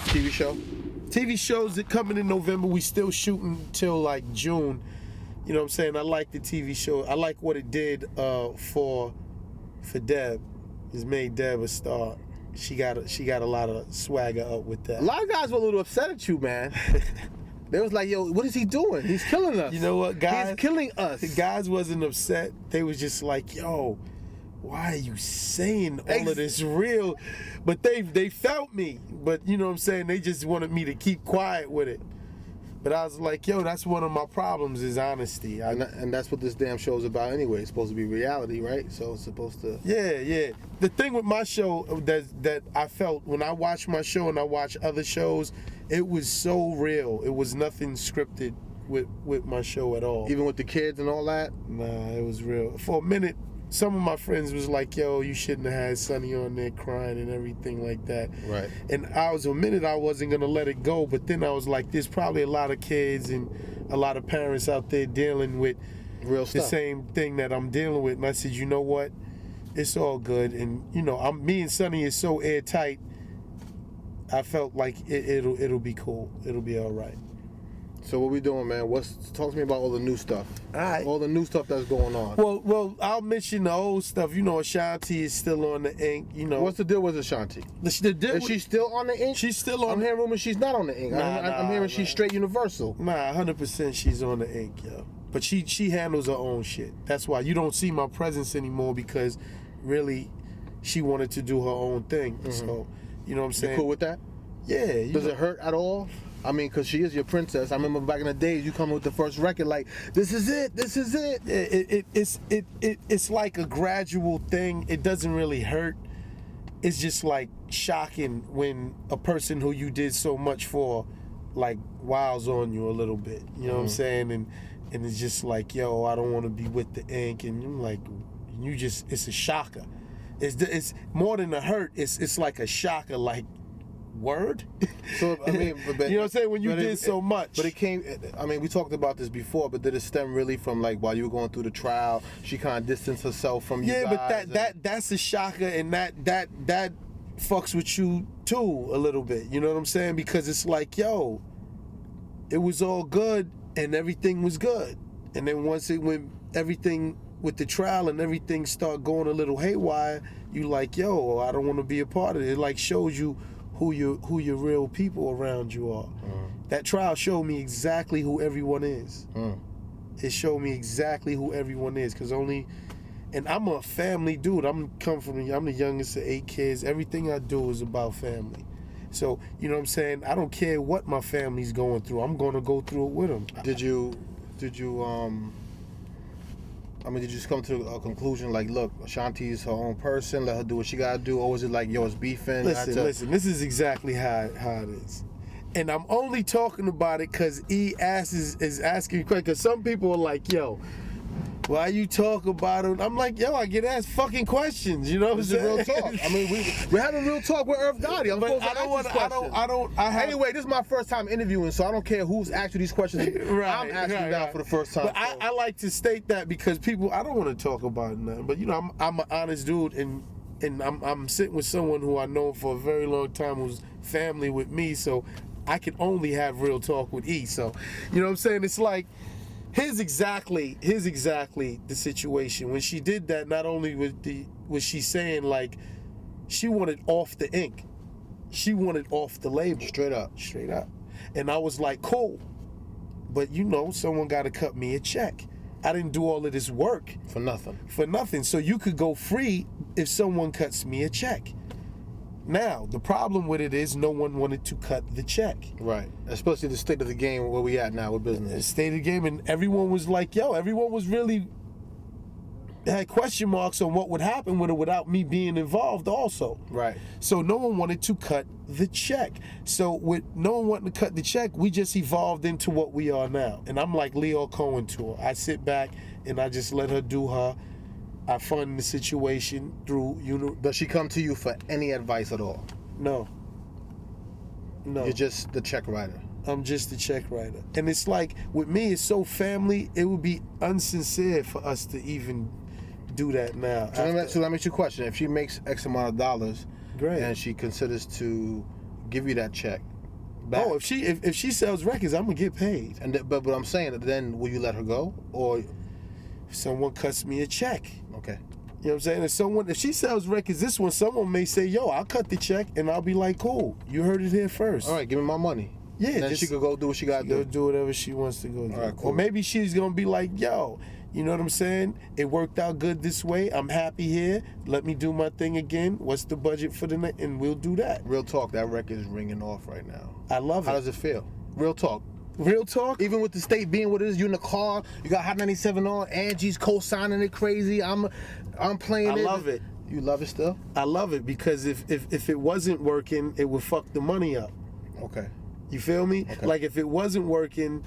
TV show? TV shows that coming in November. We still shooting till like June. You know what I'm saying? I like the TV show. I like what it did for Deb. It's made Deb a star. She got a lot of swagger up with that. A lot of guys were a little upset at you, man. They was like, yo, what is he doing? He's killing us. You know what, guys? He's killing us. The guys wasn't upset. They was just like, yo, why are you saying all of this real? But they felt me. But you know what I'm saying? They just wanted me to keep quiet with it. But I was like, yo, that's one of my problems is honesty. And that's what this damn show is about anyway. It's supposed to be reality, right? So it's supposed to... Yeah. The thing with my show that I felt when I watched my show and I watched other shows, it was so real. It was nothing scripted with my show at all. Even with the kids and all that? Nah, it was real. For a minute, some of my friends was like, yo, you shouldn't have had Sonny on there crying and everything like that. Right. And I wasn't going to let it go, but then I was like, there's probably a lot of kids and a lot of parents out there dealing with real stuff. The same thing that I'm dealing with. And I said, you know what? It's all good. And, you know, me and Sonny is so airtight, I felt like it'll be cool. It'll be all right. So what we doing, man? Talk to me about all the new stuff. All right. All the new stuff that's going on. Well, I'll mention the old stuff. You know, Ashanti is still on the ink. You know, what's the deal with Ashanti? The deal is she still on the ink? She's still on. I'm hearing rumors she's not on the ink. I'm hearing she's straight Universal. Nah, 100% she's on the ink, yo. But she handles her own shit. That's why you don't see my presence anymore because, really, she wanted to do her own thing. Mm-hmm. So, you know what I'm saying? You cool with that? Yeah. Does it hurt at all? I mean, because she is your princess. I remember back in the days, you come with the first record like, this is it. It's like a gradual thing. It doesn't really hurt. It's just like shocking when a person who you did so much for, like, wows on you a little bit. You know what I'm saying? And it's just like, yo, I don't want to be with the ink. And you're like, it's a shocker. It's more than a hurt. It's like a shocker, like, word. So I mean, but, you know what I'm saying? When you did so much, but it came. I mean, we talked about this before, but did it stem really from like while you were going through the trial? She kind of distanced herself from you guys. But that's a shocker, and that fucks with you too a little bit. You know what I'm saying? Because it's like, yo, it was all good and everything was good, and then once it went everything with the trial and everything start going a little haywire, you like, yo, I don't want to be a part of it. It like shows you who your real people around you are. That trial showed me exactly who everyone is. It showed me exactly who everyone is, and I'm a family dude. I'm the youngest of 8 kids. Everything I do is about family. So, you know what I'm saying? I don't care what my family's going through. I'm going to go through it with them. Did you just come to a conclusion like, look, Ashanti's her own person, let her do what she gotta do, or was it like, yo, it's beefing? Listen, this is exactly how it is. And I'm only talking about it because is asking questions. Because some people are like, yo, why you talk about it? I'm like, yo, I get asked fucking questions. You know what I'm saying? Real talk. I mean, we're having real talk with Irv Gotti. Anyway, this is my first time interviewing, so I don't care who's asking these questions. I'm asking you now for the first time. But I like to state that because people, I don't want to talk about nothing. But you know, I'm an honest dude, and I'm sitting with someone who I know for a very long time, who's family with me, so I can only have real talk with E. So, you know what I'm saying? It's like, here's exactly the situation. When she did that, not only was she saying like she wanted off the ink, she wanted off the label. Straight up. And I was like, cool, but you know, someone got to cut me a check. I didn't do all of this work for nothing. So you could go free if someone cuts me a check. Now, the problem with it is no one wanted to cut the check. Right. Especially the state of the game where we at now with business. The state of the game, and everyone was like, yo, everyone was really had question marks on what would happen with it without me being involved also. Right. So no one wanted to cut the check. So with no one wanting to cut the check, we just evolved into what we are now. And I'm like Leo Cohen to her. I sit back and I just let her do her. I fund the situation through, Does she come to you for any advice at all? No. You're just the check writer. I'm just the check writer. And it's like, with me, it's so family, it would be unsincere for us to even do that now. So let me ask you a question. If she makes X amount of dollars, great, and she considers to give you that check, back. Oh, if she sells records, I'm gonna get paid. But I'm saying, then will you let her go, or if someone cuts me a check? Okay. You know what I'm saying? If she sells records, this one, someone may say, "Yo, I'll cut the check," and I'll be like, "Cool, you heard it here first. All right, give me my money." Yeah, and then she could go do what she got to do. Do whatever she wants to go do. All right, cool. Or maybe she's gonna be like, "Yo, you know what I'm saying? It worked out good this way. I'm happy here. Let me do my thing again. What's the budget for the night?" And we'll do that. Real talk, that record is ringing off right now. I love it. How does it feel? Real talk. Real talk? Even with the state being what it is, you in the car, you got Hot 97 on, Angie's co-signing it crazy. I'm playing it. I love it. You love it still? I love it because if it wasn't working, it would fuck the money up. Okay. You feel me? Okay. Like if it wasn't working,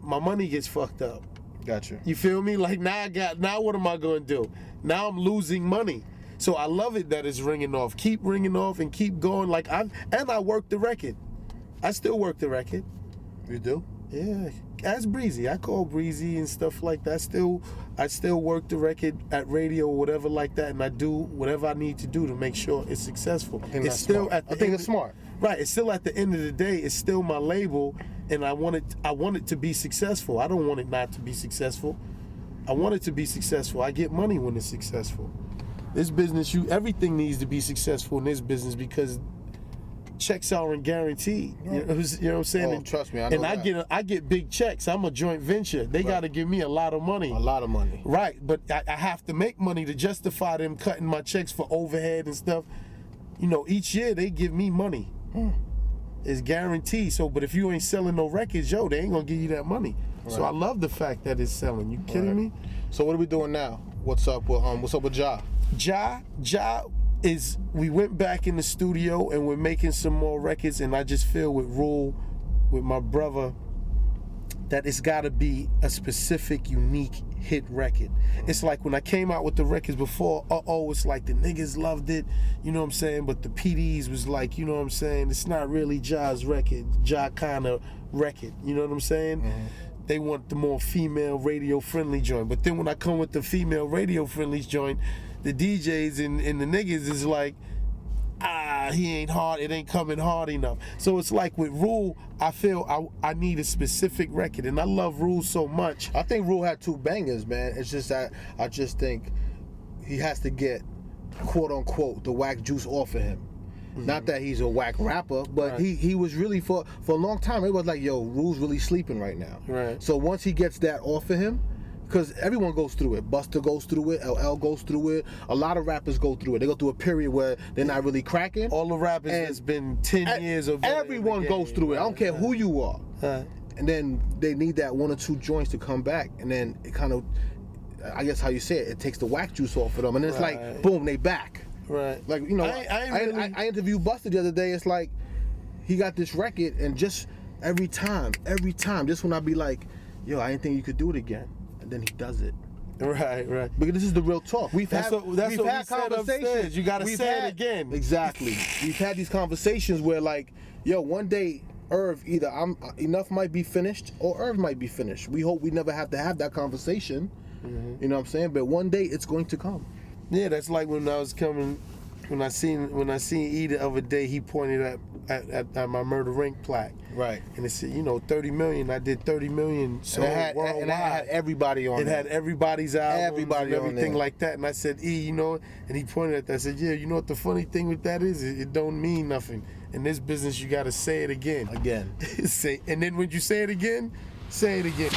my money gets fucked up. Gotcha. You feel me? Like now what am I gonna do? Now I'm losing money. So I love it that it's ringing off. Keep ringing off and keep going. Like I work the record. I still work the record. You do? Yeah. Ask Breezy. I call Breezy and stuff like that. I still work the record at radio or whatever like that, and I do whatever I need to do to make sure it's successful. I think that's smart. I think it's smart. Right. It's still at the end of the day, it's still my label, and I want it to be successful. I don't want it not to be successful. I want it to be successful. I get money when it's successful. This business, everything needs to be successful in this business because checks aren't guaranteed. You know what I'm saying? Oh, trust me, I know and that. I get big checks. I'm a joint venture. They got to give me a lot of money. A lot of money. Right, but I have to make money to justify them cutting my checks for overhead and stuff. You know, each year they give me money. It's guaranteed. So, but if you ain't selling no records, yo, they ain't gonna give you that money. Right. So I love the fact that it's selling. You kidding me? So what are we doing now? What's up with Ja? Ja is, we went back in the studio and we're making some more records, and I just feel with Rule, with my brother, that it's gotta be a specific, unique hit record. It's like when I came out with the records before, it's like the niggas loved it, you know what I'm saying? But the PDs was like, you know what I'm saying? It's not really Ja's record, Ja kind of record, you know what I'm saying? They want the more female radio friendly joint. But then when I come with the female radio friendly joint, the DJs and the niggas is like, he ain't hard, it ain't coming hard enough. So it's like with Rule, I feel I need a specific record, and I love Rule so much. I think Rule had 2 bangers, man. It's just that I just think he has to get, quote unquote, the whack juice off of him. Not that he's a whack rapper, but right. he was really, for a long time, it was like, yo, Rule's really sleeping right now. Right. So once he gets that off of him, because everyone goes through it. Busta goes through it. LL goes through it. A lot of rappers go through it. They go through a period where they're not really cracking. All the rappers, it's been 10 years of everyone goes through it. I don't care who you are. And then they need that 1 or 2 joints to come back. And then it kind of, I guess how you say it takes the whack juice off of them. And it's like, boom, they back. Right. Like, you know, I interviewed Busta the other day. It's like, he got this record, and just every time, just when I be like, yo, I didn't think you could do it again. And then he does it. Right. Because this is the real talk. We've had conversations. You gotta say it again. Exactly. We've had these conversations where, like, yo, one day Irv, either Enuff might be finished or Irv might be finished. We hope we never have to have that conversation. You know what I'm saying? But one day it's going to come. Yeah, that's like when I was coming, when I seen E the other day, he pointed at my Murder Inc. plaque. Right. And it said, 30 million. I did 30 million. So worldwide. And it had everybody on it. It had everybody's albums, everybody and everything on like that. And I said, E, and he pointed at that. I said, yeah, you know what the funny thing with that is? It don't mean nothing. In this business, you got to say it again. Again. And then when you say it again, say it again.